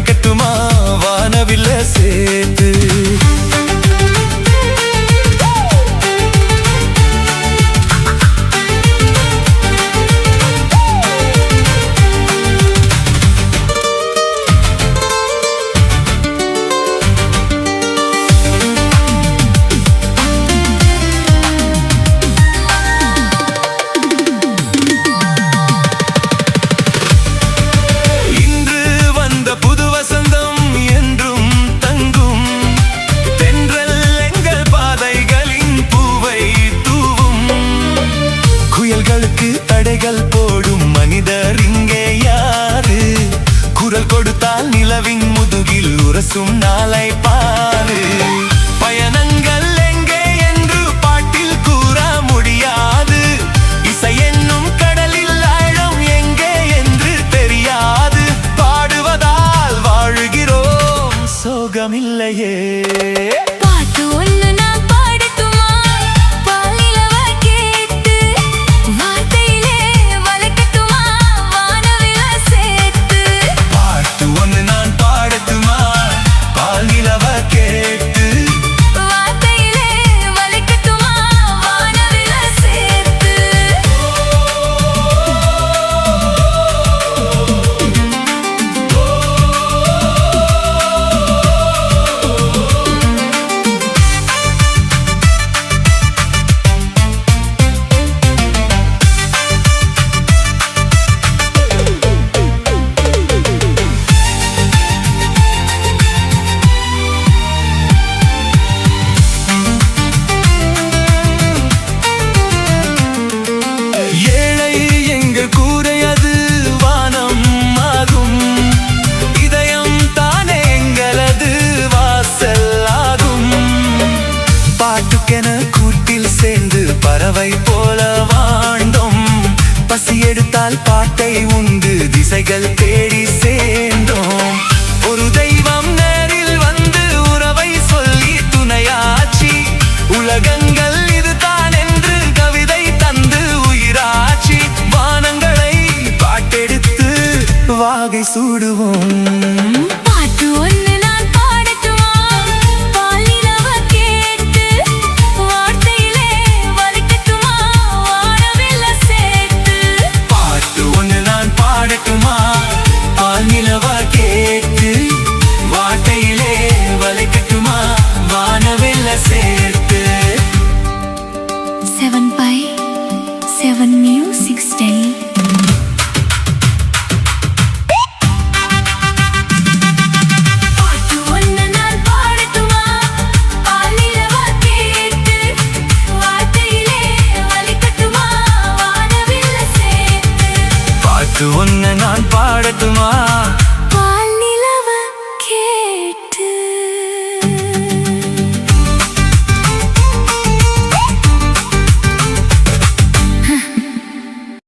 வளைக்கட்டுமா வானவில்ல சேர்த்து. தடைகள் போடும் மனிதர் இங்கே யாரு? குரல் கொடுத்தால் நிலவின் முதுகில் உரசும் நாளை பாரு. பயணங்கள் எங்கே என்று பாட்டில் கூற முடியாது. இசை என்னும் கடலில் ஆழம் எங்கே என்று தெரியாது. பாடுவதால் வாழுகிறோம், சோகமில்லையே. கூட்டில் சேர்ந்து பறவை போல வாழ்ந்தோம். பசி எடுத்தால் பாட்டை உண்டு திசைகள் தேடி சேர்ந்தோம். ஒரு தெய்வம் நேரில் வந்து உறவை சொல்லி துணையாச்சி. உலகங்கள் இதுதான் என்று கவிதை தந்து உயிராச்சி. வானங்களை பாட்டெடுத்து வாகை சூடுவோம். Music style. பாட்டு ஒன்னு நான் பாடட்டுமா? பாலிலவா கேட்டு வார்த்தையிலே வலிக்கட்டுமா வானவில்ல சேர்த்து. பாட்டு ஒன்னு நான் பாடட்டுமா?